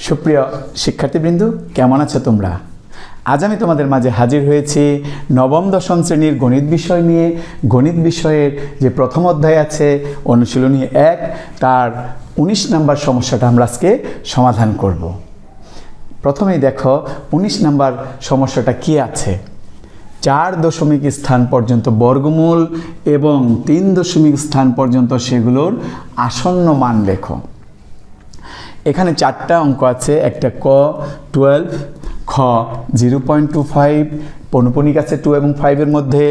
সুপ্রিয় শিক্ষার্থীবৃন্দ, কেমন আছো তোমরা? আজ আমি তোমাদের মাঝে হাজির হয়েছি নবম দশম শ্রেণীর গণিত বিষয় নিয়ে। গণিত বিষয়ের যে প্রথম অধ্যায় আছে অনুশীলনী 1, তার 19 নম্বর সমস্যাটা আমরা আজকে সমাধান করব। প্রথমেই দেখো 19 নম্বর সমস্যাটা কি আছে। 4 দশমিক স্থান পর্যন্ত বর্গমূল এবং 3 দশমিক স্থান পর্যন্ত সেগুলোর আসন্ন মান লেখো। এখানে 4টা অঙ্ক আছে, একটা ক 12, খ 0.25, পৌনঃপুনিক আছে 2 এবং 5 এর মধ্যে,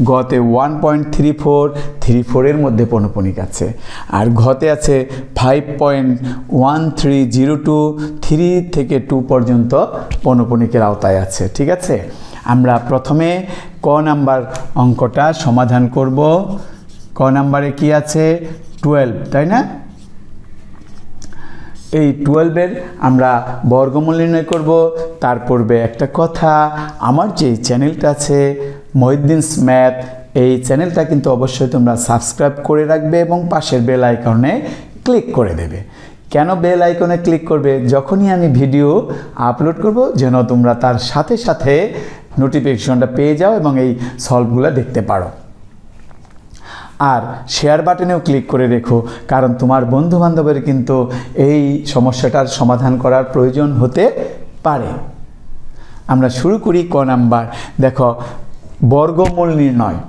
গতে 1.34 এর মধ্যে পৌনঃপুনিক আছে, আর ঘতে আছে 5.1302, 3 থেকে 2 পর্যন্ত পৌনঃপুনিকের আওতায় আছে। ঠিক আছে, আমরা প্রথমে ক নাম্বার অঙ্কটা সমাধান করব। ক নাম্বারে কি আছে? 12, তাই না? এই 12-এর আমরা বর্গমূল নির্ণয় করব। তার পূর্বে একটা কথা, আমার যে চ্যানেলটা আছে মহিউদ্দিনস ম্যাথ, এই চ্যানেলটা কিন্তু অবশ্যই তোমরা সাবস্ক্রাইব করে রাখবে এবং পাশের বেল আইকনে ক্লিক করে দেবে। কেন বেল আইকনে ক্লিক করবে? যখনই আমি ভিডিও আপলোড করব যেন তোমরা তার সাথে সাথে নোটিফিকেশনটা পেয়ে যাও এবং এই সলভগুলো দেখতে পারো। আর শেয়ার বাটনেও ক্লিক করে রেখো, কারণ তোমার বন্ধুবান্ধবের কিন্তু এই সমস্যাটার সমাধান করার প্রয়োজন হতে পারে। আমরা শুরু করি ক নাম্বার। দেখো, বর্গমূল নির্ণয়।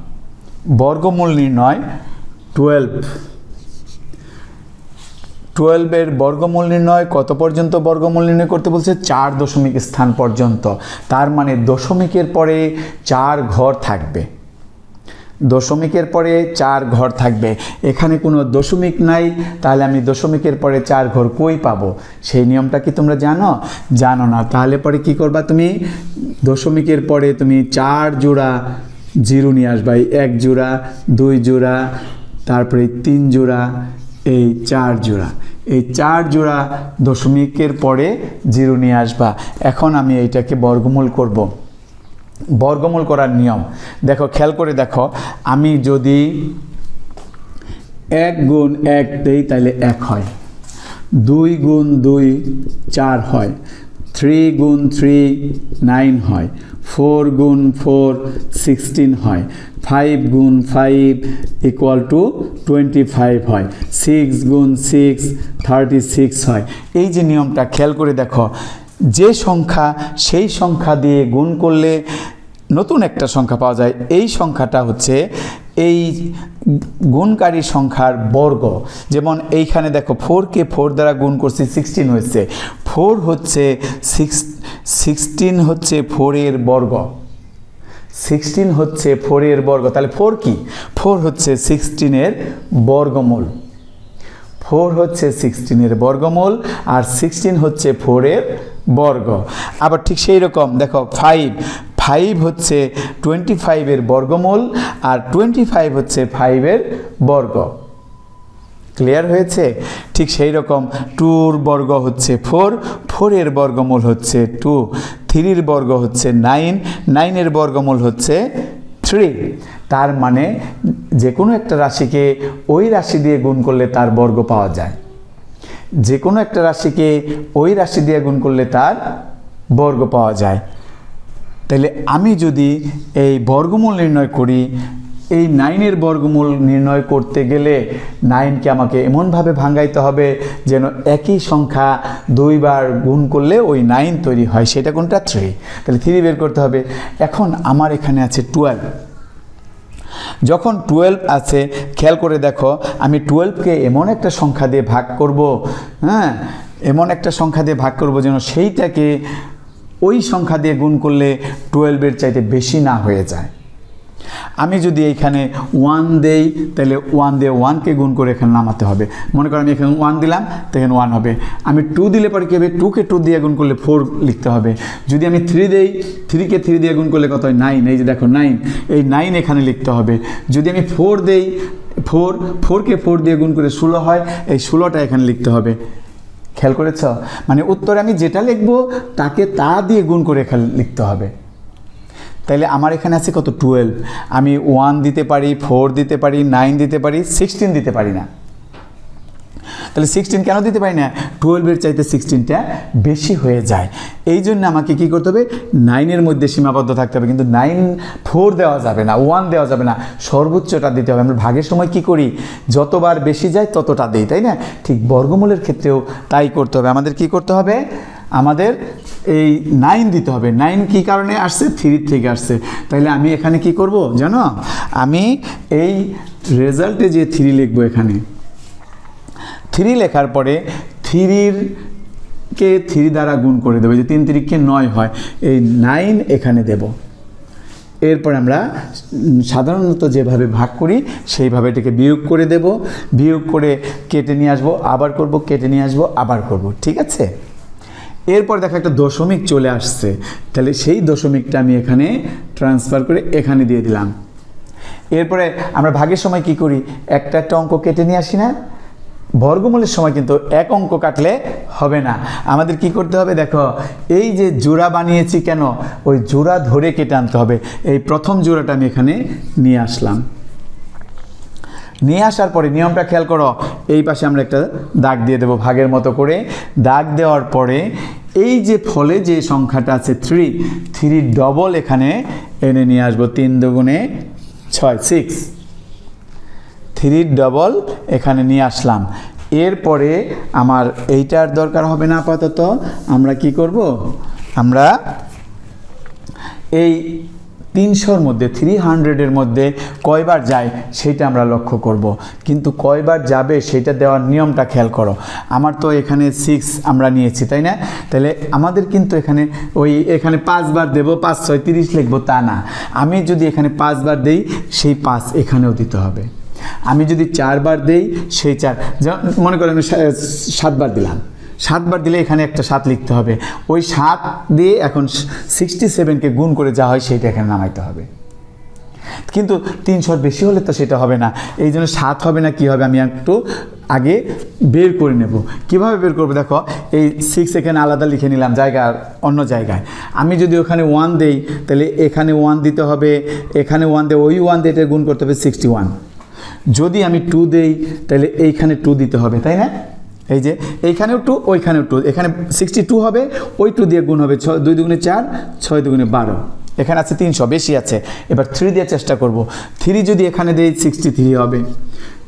বর্গমূল নির্ণয় 12-এর বর্গমূল নির্ণয় কত পর্যন্ত বর্গমূল নির্ণয় করতে বলছে? 4 দশমিক স্থান পর্যন্ত। তার মানে দশমিকের পরে 4 ঘর থাকবে। দশমিকের পরে 4 ঘর থাকবে। এখানে কোনো দশমিক নাই, তাহলে আমি দশমিকের পরে 4 ঘর কই পাবো? সেই নিয়মটা কি তোমরা জানো? জানো না। তাহলে পরে কি করবা? তুমি দশমিকের পরে তুমি 4 জোড়া জিরো নিয়ে আসবা। 1 জোড়া, 2 জোড়া, তারপরে 3 জোড়া, এই 4 জোড়া। এই 4 জোড়া দশমিকের পরে জিরো নিয়ে আসবা। এখন আমি এইটাকে বর্গমূল করব। বর্গমূল করার নিয়ম দেখো, খেয়াল করে দেখো। আমি যদি 1 গুণ 1 দেই তাহলে 1 হয়, 2 গুণ 2 4 হয়, 3 গুণ 3 9 হয়, 4 গুণ 4 16 হয়, 5 গুণ 5 ইকুয়াল টু 25 হয়, 6 গুণ 6 36 হয়। এই যে নিয়মটা খেয়াল করে দেখো, যে সংখ্যা সেই সংখ্যা দিয়ে গুণ করলে নতুন একটা সংখ্যা পাওয়া যায়। এই সংখ্যাটা হচ্ছে এই গুণকারী সংখ্যার বর্গ। যেমন এইখানে দেখো, 4কে 4 দ্বারা গুণ করছি 16 হয়েছে। 4 হচ্ছে 16 হচ্ছে 4-এর বর্গ। 16 হচ্ছে 4-এর বর্গ। তাহলে 4 কি? 4 হচ্ছে 16-এর বর্গমূল। 4 হচ্ছে 16-এর বর্গমূল, আর 16 হচ্ছে 4-এর বর্গ। আবার ঠিক সেই রকম দেখো, 5 হচ্ছে 25-এর বর্গমূল, আর 25 হচ্ছে 5-এর বর্গ। ক্লিয়ার হয়েছে? ঠিক সেই রকম 2-র বর্গ হচ্ছে 4, 4-এর বর্গমূল হচ্ছে 2, 3-র বর্গ হচ্ছে 9, 9-এর বর্গমূল হচ্ছে 3। তার মানে যে কোনো একটা রাশিকে ওই রাশি দিয়ে গুণ করলে তার বর্গ পাওয়া যায়। যে কোনো একটা রাশিকে ওই রাশি দিয়ে গুণ করলে তার বর্গ পাওয়া যায়। তাহলে আমি যদি এই বর্গমূল নির্ণয় করি, এই 9-এর বর্গমূল নির্ণয় করতে গেলে 9কে আমাকে এমনভাবে ভাঙাইতে হবে যেন একই সংখ্যা 2 বার গুণ করলে ওই 9 তৈরি হয়। সেটা কোনটা? 3। তাহলে 3 বের করতে হবে। এখন আমার এখানে আছে 12। যখন 12 আছে, খেয়াল করে দেখো, আমি 12কে এমন একটা সংখ্যা দিয়ে ভাগ করব, এমন একটা সংখ্যা দিয়ে ভাগ করব যেন সেইটাকে ওই সংখ্যা দিয়ে গুণ করলে 12-এর চাইতে বেশি না হয়ে যায়। আমি যদি এইখানে 1 দেই তাহলে 1 দিয়ে 1কে গুণ করে এখানে নামাতে হবে। মনে করো আমি এখানে 1 দিলাম, তো এখানে 1 হবে। আমি 2 দিলে পরে কী হবে? 2কে 2 দিয়ে গুণ করলে 4 লিখতে হবে। যদি আমি 3 দেই, 3কে 3 দিয়ে গুণ করলে কত হয়? 9। এই যে দেখো 9, এই 9 এখানে লিখতে হবে। যদি আমি 4 দেই, 4কে 4 দিয়ে গুণ করে 16 হয়, এই 16টা এখানে লিখতে হবে। খেয়াল করেছ? মানে উত্তরে আমি যেটা লিখব তাকে তা দিয়ে গুণ করে এখানে লিখতে হবে। তাহলে আমার এখানে আছে কত? 12। আমি 1 দিতে পারি, 4 দিতে পারি, 9 দিতে পারি, 16 দিতে পারি না। তাহলে 16 কেন দিতে পারি না? 12-এর চাইতে 16টা বেশি হয়ে যায়। এই জন্য আমাকে কি করতে হবে? 9-এর মধ্যে সীমাবদ্ধ থাকতে হবে, কিন্তু 9 4 দেওয়া যাবে না, 1 দেওয়া যাবে না, সর্বোচ্চটা দিতে হবে। আমরা ভাগের সময় কি করি? যতবার বেশি যায় ততটা দিই, তাই না? ঠিক বর্গমূলের ক্ষেত্রেও তাই করতে হবে। আমাদের কি করতে হবে? আমাদের এই 9 দিতে হবে। 9 কি কারণে আসছে? 3 থেকে আসছে। তাহলে আমি এখানে কি করব জানো? আমি এই রেজাল্টে যে 3 লিখবো, এখানে 3 লেখার পরে 3-কে 3 দ্বারা গুণ করে দেবো, যে 3 3-কে 9 হয়, এই 9 এখানে দেব। এরপর আমরা সাধারণত যেভাবে ভাগ করি সেইভাবে এটাকে বিয়োগ করে দেব, বিয়োগ করে কেটে নিয়ে আসবো, আবার করব, কেটে নিয়ে আসবো, আবার করব, ঠিক আছে? এরপর দেখো একটা দশমিক চলে আসছে, তাহলে সেই দশমিকটা আমি এখানে ট্রান্সফার করে এখানে দিয়ে দিলাম। এরপরে আমরা ভাগের সময় কি করি? একটা একটা অঙ্ক কেটে নিয়ে আসি না? বর্গমূলের সময় কিন্তু এক অঙ্ক কাটলে হবে না, আমাদের কি করতে হবে? দেখো এই যে জোড়া বানিয়েছি, কেন? ওই জোড়া ধরে কেটে আনতে হবে। এই প্রথম জোড়াটা আমি এখানে নিয়ে আসলাম, নিয়ে আসার পরে নিয়মটা খেয়াল করো, এই পাশে আমরা একটা দাগ দিয়ে দেবো ভাগের মতো করে। দাগ দেওয়ার পরে এই যে ফলে যে সংখ্যাটা আছে 3 ডবল এখানে এনে নিয়ে আসবো। 3 দুগুণে 6, 6, 3 ডবল এখানে নিয়ে আসলাম। এরপরে আমার এইটার দরকার হবে না আপাতত। আমরা কি করব? আমরা এই 300-র মধ্যে 300-এর মধ্যে কয়বার যায় সেটা আমরা লক্ষ্য করব, কিন্তু কয়বার যাবে সেটা দেওয়ার নিয়মটা খেয়াল করো। আমার তো এখানে 6 আমরা নিয়েছি, তাই না? তাহলে আমাদের কিন্তু এখানে 5 বার দেবো, 5 6 30 লিখবো তা না। আমি যদি এখানে 5 বার দেই, সেই 5 এখানেও দিতে হবে। আমি যদি 4 বার দেই, সেই 4, মনে করেন আমি 7 বার দিলাম, 7 বার দিলে এখানে একটা 7 লিখতে হবে। ওই 7 দিয়ে এখন 67-কে গুণ করে যা হয় সেইটা এখানে নামাইতে হবে। কিন্তু 300-র বেশি হলে তো সেটা হবে না, এই জন্য 7 হবে না। কি হবে? আমি একটু আগে বের করে নেব। কিভাবে বের করবো? দেখো এই 6 এখানে আলাদা লিখে নিলাম, অন্য জায়গায়। আমি যদি ওখানে 1 দেই, তাহলে এখানে 1 দিতে হবে, এখানে 1 দিয়ে ওই 1 দিয়ে এটা গুণ করতে হবে 61। যদি আমি 2 দেই, তাহলে এইখানে 2 দিতে হবে, তাই না? এই যে এইখানেও 2, ওইখানেও 2, এখানে 62 হবে, ওই 2 দিয়ে গুণ হবে। 2 দুগুণে 4, 6 দুগুণে 12, এখানে আছে 300, বেশি আছে। এবার 3 দিয়ে চেষ্টা করব। 3 যদি এখানে দেই 63 হবে,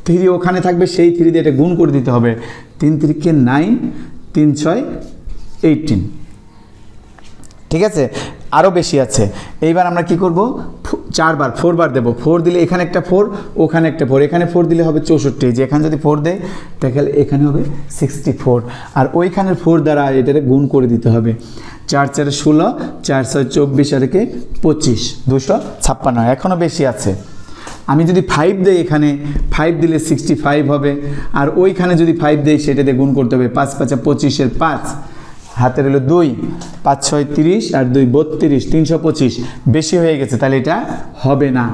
3 ওখানে থাকবে, সেই 3 দিয়ে এটা গুণ করে দিতে হবে। 3 3-কে 9, 3 6 18, ঠিক আছে? আরও বেশি আছে। এইবার আমরা কি করব? 4 বার দেবো। 4 দিলে এখানে একটা 4, ওখানে একটা 4, এখানে 4 দিলে হবে 64। যে এখানে যদি 4 দেয়, তাহলে এখানে হবে 64, আর ওইখানের 4 দ্বারা এটাকে গুণ করে দিতে হবে। 4 4 16, 4 6 24, আর একে 25, 256, এখনও বেশি আছে। আমি যদি 5 দেই, এখানে 5 দিলে 65 হবে, আর ওইখানে যদি 5 দেই, সেটাতে গুণ করতে হবে। 5 5 25-এর 5, হাতে রইল 2, 5 6 30, আর 2 32, 325, বেশি হয়ে গেছে, তাহলে এটা হবে না।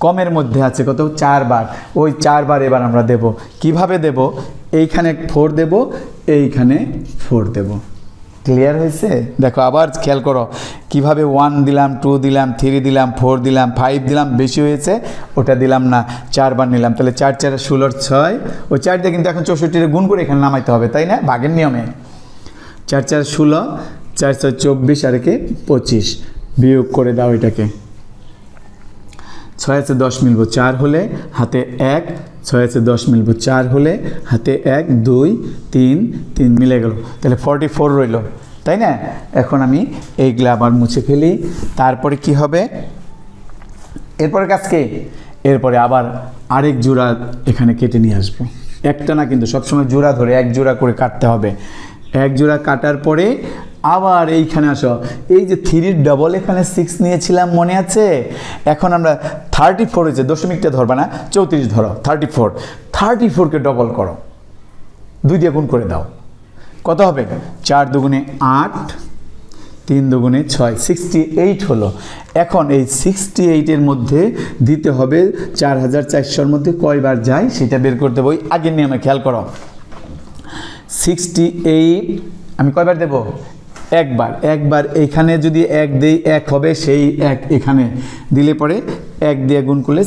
কমের মধ্যে আছে কত? 4 বার। ওই 4 বার এবার আমরা দেব। কিভাবে দেব? এইখানে 4 দেব, এইখানে 4 দেব। ক্লিয়ার হয়েছে? দেখো আবার খেয়াল করো কিভাবে 1 দিলাম, 2 দিলাম, 3 দিলাম, 4 দিলাম, 5 দিলাম, বেশি হয়েছে ওটা দিলাম না, 4 বার নিলাম। তাহলে 4 4 16 6, ওই 4 দিয়ে কিন্তু এখন 64-এর গুণ করে এখানে নামাইতে হবে, তাই না? ভাগের নিয়মে 4 4 16, 4 6 24, আর একে 25, বিয়োগ করে দাও এটাকে। 6 আছে 10 মিলবো 4 হলে, হাতে 1, 6 আছে 10 মিলবো 4 হলে, হাতে 1 2 3 3 মিলে গেল, তাহলে 44 রইল, তাই না? এখন আমি এইগুলো আবার মুছে ফেলি। তারপরে কি হবে? এরপরে কাজ কি? এরপরে আবার আরেক জোড়া এখানে কেটে নিয়ে আসবো। একটা না, কিন্তু সবসময় জোড়া ধরে 1 জোড়া করে কাটতে হবে। 1 জোড়া কাটার পরে আবার এইখানে আসো। এই যে 3 ডবল এখানে 6 নিয়েছিলাম, মনে আছে? এখন আমরা 34 হয়েছে, দশমিকটা ধরবা না, 34 ধরো। 34-কে ডবল করো, 2 দিয়ে গুণ করে দাও। কত হবে? 4 দুগুণে 8, 3 দুগুণে 6, 68 হলো। এখন এই 68-এর মধ্যে দিতে হবে 4400-র মধ্যে কয়বার যায় সেটা বের করতে হবে। ওই আগের নিয়মে খেয়াল করো। 68 আমি কয়বার দেব? একবার। এইখানে যদি 1 দেই 1 হবে, সেই 1 এখানে দিলে পরে 1 দিয়ে গুণ করলে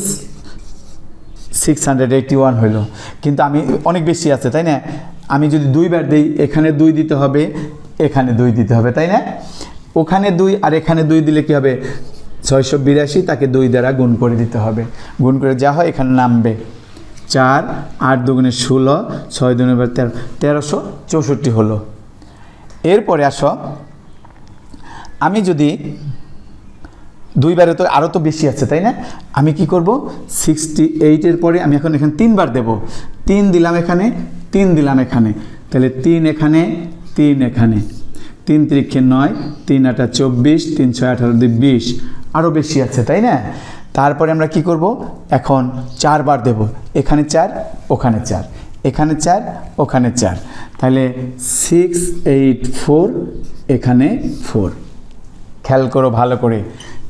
681 হইল, কিন্তু আমি অনেক বেশি আছে তাই না, আমি যদি 2 বার দিই এখানে 2 দিতে হবে, এখানে 2 দিতে হবে তাই না, ওখানে 2 আর এখানে 2 দিলে কি হবে 682, তাকে 2 দ্বারা গুণ করে দিতে হবে, গুণ করে যা হয় এখানে নামবে 4, 8 দুগুণে 16, 6 দুগুণে 13, 1364 হলো। এরপরে আসো, আমি যদি 2 বারে তো আরও তো বেশি আছে তাই না, আমি কি করব 68 পরে আমি এখন এখানে 3 বার দেব, 3 দিলাম এখানে, 3 দিলাম এখানে, তাহলে 3 এখানে, 3 এখানে, 3 3 9, 3 8 24, 3 6 18 2 20, আরও বেশি আছে তাই না। তারপরে আমরা কি করব, এখন 4 বার দেব, এখানে 4 ওখানে 4, এখানে 4 ওখানে 4, তাহলে 684 এখানে 4। খেয়াল করো ভালো করে,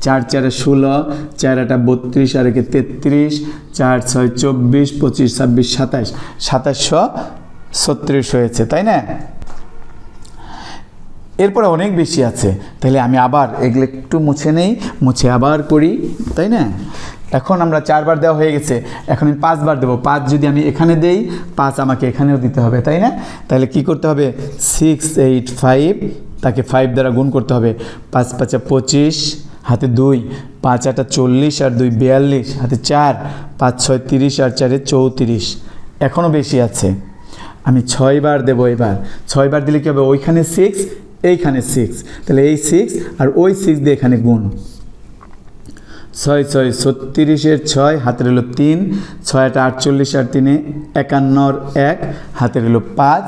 4 4 16, 4 8 32, আর 1 33, 4 6 24, 25 26 27, 2736 হয়েছে তাই না। এরপরে অনেক বেশি আছে, তাহলে আমি আবার এগুলো একটু মুছে নেই, মুছে আবার করি তাই না। এখন আমরা 4 বার দেওয়া হয়ে গেছে, এখন আমি 5 বার দেবো, 5 যদি আমি এখানে দেই 5 আমাকে এখানেও দিতে হবে তাই না, তাহলে কি করতে হবে 685, তাকে 5 দ্বারা গুণ করতে হবে, 5 5 25, হাতে 2, 5 8 40, আর 2 42, হাতে 4, 5 6 30, আর 4 34, এখনও বেশি আছে, আমি 6 বার দেবো। এবার 6 বার দিলে কী হবে, ওইখানে 6 এইখানে 6, তাহলে এই 6 আর ওই 6 দিয়ে এখানে গুণ, 6 6 36 6, হাতের হলো 3, 6 8 48, আর 3 51, 1, হাতের হলো 5,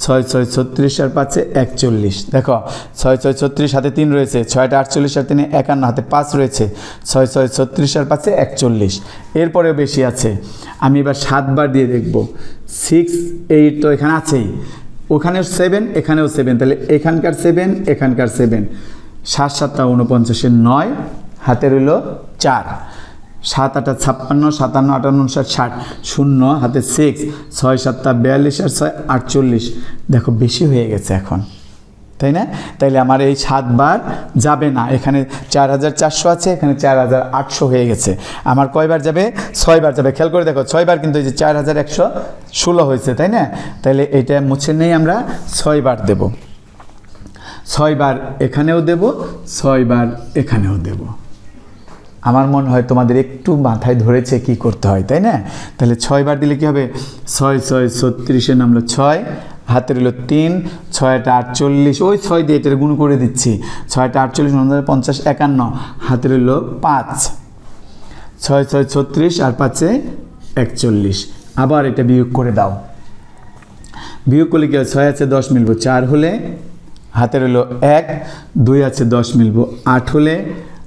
6 6 36, আর 5 41, দেখো 6 6 36 হাতে 3 রয়েছে, 6 8 48, আর 3 51, হাতে 5 রয়েছে, 6 6 36, আর 5 41, এরপরেও বেশি আছে। আমি এবার 7 বার দিয়ে দেখব, 6 8 তো এখানে আছেই, ওখানেও 7 এখানেও 7, তাহলে এখানকার 7 এখানকার 7, 7 7 49, 9, হাতে রইল 4, 7 8 56, 57 58 60, 0, হাতে 6, 6 7 42, আর 6 48, দেখো বেশি হয়ে গেছে এখন তাই না। তাইলে আমার এই 7 বার যাবে না, এখানে 4400 আছে, এখানে 4800 হয়ে গেছে, আমার কয়বার যাবে 6 বার যাবে। খেয়াল করে দেখো 6 বার কিন্তু এই যে 4116 হয়েছে তাই না, তাইলে এটা মুছে নেই, আমরা 6 বার দেব, 6 বার এখানেও দেব, 6 বার এখানেও দেব। আমার মনে হয় তোমাদের একটু মাথায় ধরেছে কি করতে হয় তাই না। তাহলে 6 বার দিলে কি হবে, 6 6 36 নামলো 6, হাতের হলো 3, 6 8 48, ওই 6 দিয়ে এটা গুণ করে দিচ্ছি, 6 8 48 50 51, হাতের হলো 5, 6 6 36, আর 5 41, আবার এটা বিয়োগ করে দাও, বিয়োগ করলে কি হয় 6 আছে 10 মিলবো 4 হলে, হাতের হলো 1, 2 আছে 10 মিলবো 8 হলে,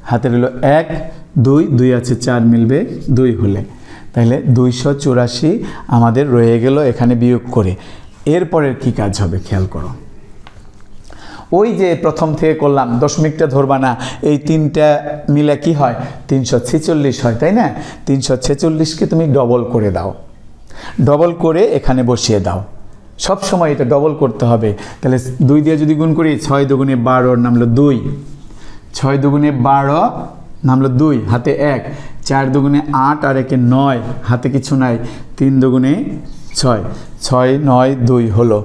হাতের হলো 1 2, 2 আছে 4 মিলবে 2 হলে, তাহলে 284 আমাদের রয়ে গেল এখানে বিয়োগ করে। এরপরের কি কাজ হবে খেয়াল করো, ওই যে প্রথম থেকে করলাম দশমিকটা ধরবা না, এই 3টা মিলে কি হয় 346 হয় তাই না। 346কে তুমি ডবল করে দাও, ডবল করে এখানে বসিয়ে দাও, সব সময় এটা ডবল করতে হবে। তাহলে 2 দিয়ে যদি গুণ করি 6 দুগুণে 12 নামলো 2, 6 দুগুণে 12 নামলো 2, হাতে 1, 4 দুগুণে 8, আর 1 9, হাতে কিছু নাই, 3 দুগুণে 6, 6 9 2 হলো।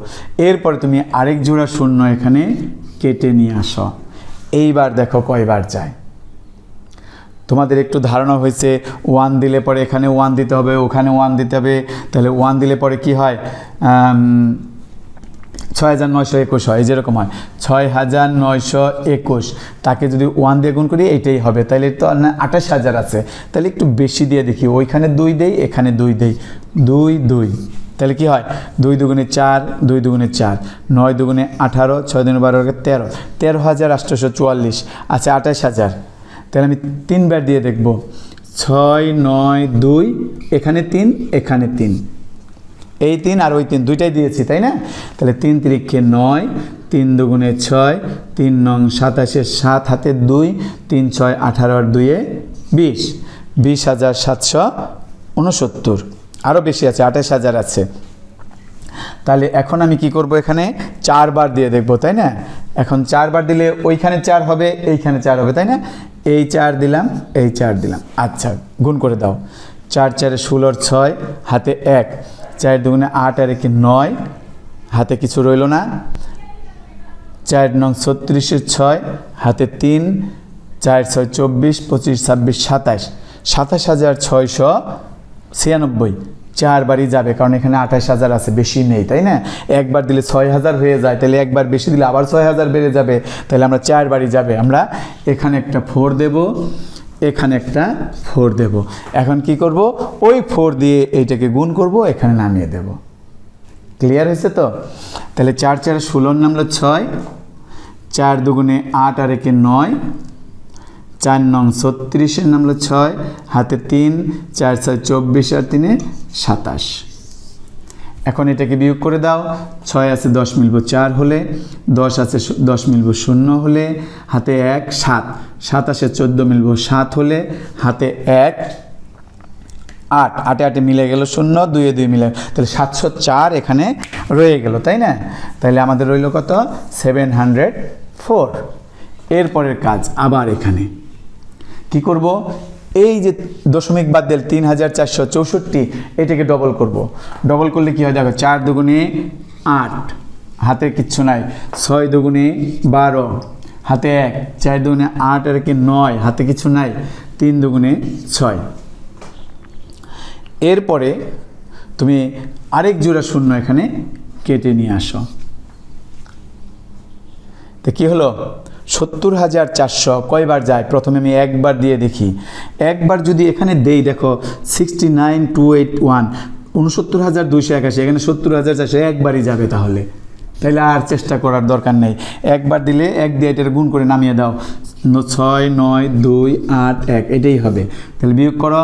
এরপরে তুমি আরেক জোড়া শূন্য এখানে কেটে নিয়ে আসো, এইবার দেখো কয়বার যায়। তোমাদের একটু ধারণা হয়েছে 1 দিলে পরে এখানে 1 দিতে হবে, ওখানে 1 দিতে হবে, তাহলে 1 দিলে পরে কি হয় 6921 হয়, যেরকম হয় 6921, তাকে যদি 1 দিয়ে গুণ করি এইটাই হবে, তাহলে তো 28000 আছে, তাহলে একটু বেশি দিয়ে দেখি, ওইখানে 2 দেই এখানে 2 দেই, 2 2, তাহলে কি হয় 2 দুগুণে 4, 2 দুগুণে 4, 9 দুগুণে 18, 6 দুগুণে 12, 13, 13844, আচ্ছা 28000, তাহলে আমি 3 বার দিয়ে দেখব, 6 9 2, এখানে 3 এখানে 3, এই 3 আর ওই 3 দুইটাই দিয়েছি তাই না। তাহলে 3 3 9, 3 দুগুণে 6, 3 নং 27, 7 হাতে 2, 3 6 18, আর 2 20, 20769, আরও বেশি আছে 28000 আছে। তাহলে এখন আমি কি করব, এখানে 4 বার দিয়ে দেখব তাই না। এখন 4 বার দিলে ওইখানে 4 হবে, এইখানে 4 হবে তাই না, এই 4 দিলাম এই 4 দিলাম, আচ্ছা গুণ করে দাও, 4 4 16 6 হাতে 1, 4 2 8 আর 1 9, হাতে কিছু রইল না। 4 9 36 6 হাতে 3, 4 6 24 25 26 27, 27,696, 4 বারই যাবে কারণ এখানে 28,000 আছে, বেশি নেই, তাই না? একবার দিলে 6,000 হয়ে যায়, তাহলে একবার বেশি দিলে আবার 6,000 বেড়ে যাবে, তাহলে আমরা 4 বারই যাবে। আমরা এখানে একটা 4 দেব, এখানে একটা 4 দেব। এখন কি করব, ওই 4 দিয়ে এইটাকে গুণ করব, এখানে নামিয়ে দেব। ক্লিয়ার হয়েছে তো? তাহলে 4 4 16 নামলো 6, 4 2 8 আর 1 9, 4 9 36 নামলো 6 হাতে 3, 4 6 24 আর 3 27। এখন এটাকে বিয়োগ করে দাও। 6 আছে 10 মিলব 4 হলে, 10 আছে 10 মিলব 0 হলে, হাতে 1 7, 7 আছে 14 মিলব 7 হলে, হাতে 1 8, 8 8 মিলে গেল 0, 2 2 মিলে, তাহলে 704 এখানে রয়ে গেল, তাই না? তাহলে আমাদের রইল কত? 704। এরপরের কাজ আবার এখানে কি করব, এই যে দশমিক বাদ দিল 3464, এটাকে ডবল করব। ডবল করলে কি হয় দেখো, 4 2 8 হাতে কিচ্ছু নাই, 6 2 12 হাতে 1, 4 2 8 আর 1 9 হাতে কিছু নাই, 3 2 6। এরপরে তুমি আরেক জোড়া শূন্য এখানে কেটে নিয়ে আসো। তো কি হলো, 70,400 কয়বার যায়? প্রথমে আমি একবার দিয়ে দেখি। একবার যদি এখানে দেই, দেখো 69,281, 69,281, এখানে 70,400, একবারই যাবে। তাহলে আর চেষ্টা করার দরকার নেই, একবার দিলে 1 দিয়ে এটার গুণ করে নামিয়ে দাও। 6 9 2 8 1, এটাই হবে। তাহলে বিয়োগ করো,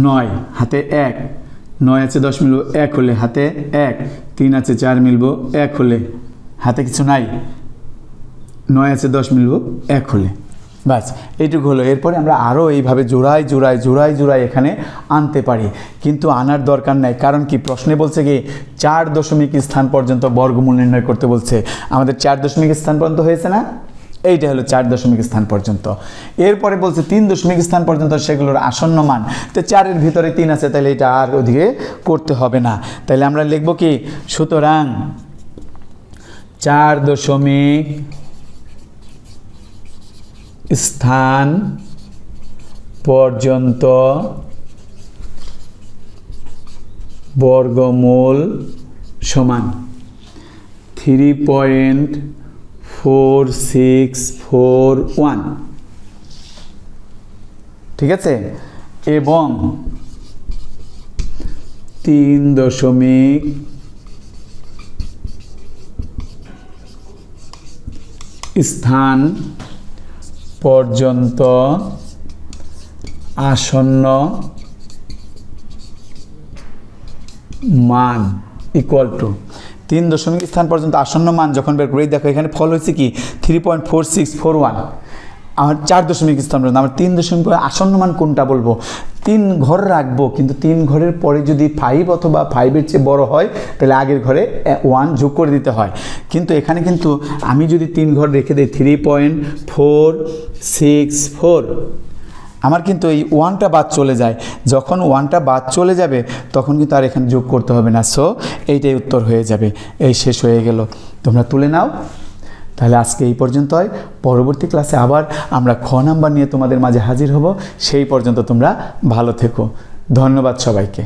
9 হাতে 1, 9 আছে 10 মিলব 1 হলে, হাতে 1, 3 আছে 4 মিলব 1 হলে, হাতে কিছু নাই, 9 আছে 10 মিলব 1 হলে, বাস এইটুকু হলো। এরপরে আমরা আরও এইভাবে জোড়ায় জোড়ায় জোড়ায় জোড়ায় এখানে আনতে পারি, কিন্তু আনার দরকার নাই। কারণ কি, প্রশ্নে বলছে কি 4 দশমিক স্থান পর্যন্ত বর্গমূল নির্ণয় করতে বলছে। আমাদের 4 দশমিক স্থান পর্যন্ত হয়েছে না? এইটা হলো 4 দশমিক স্থান পর্যন্ত। এরপরে বলছে 3 দশমিক স্থান পর্যন্ত, সেগুলোর আসন্ন মান। তো 4-এর ভিতরে 3 আছে, তাহলে এটা আর ওদিকে করতে হবে না। তাহলে আমরা লিখব কি, সুতরাং 4 দশমিক স্থান পর্যন্ত বর্গমূল সমান 3.4641, ঠিক আছে? এবং 3 দশমিক স্থান পর্যন্ত আসন্ন মান ইকুয়াল টু 3 দশমিক স্থান পর্যন্ত আসন্ন মান যখন বের করি, দেখো এখানে ফল হয়েছে কি 3.4641। আমার 4 দশমিক স্থান পর্যন্ত, আমার 3 দশমিক আসন্ন মান কোনটা বলবো? 3 ঘর রাখবো, কিন্তু 3 ঘরের পরে যদি 5 অথবা 5-এর চেয়ে বড় হয়, তাহলে আগের ঘরে 1 যোগ করে দিতে হয়। কিন্তু এখানে কিন্তু আমি যদি 3 ঘর রেখে দিই 3.464, আমার কিন্তু এই 1টা বাদ চলে যায়। যখন 1টা বাদ চলে যাবে, তখন কিন্তু আর এখানে যোগ করতে হবে না। সো এইটাই উত্তর হয়ে যাবে। এই শেষ হয়ে গেল, তোমরা তুলে নাও। তাহলে আজকে এই পর্যন্তই। পরবর্তী ক্লাসে আবার আমরা খ নাম্বার নিয়ে তোমাদের মাঝে হাজির হব। সেই পর্যন্ত তোমরা ভালো থেকো। ধন্যবাদ সবাইকে।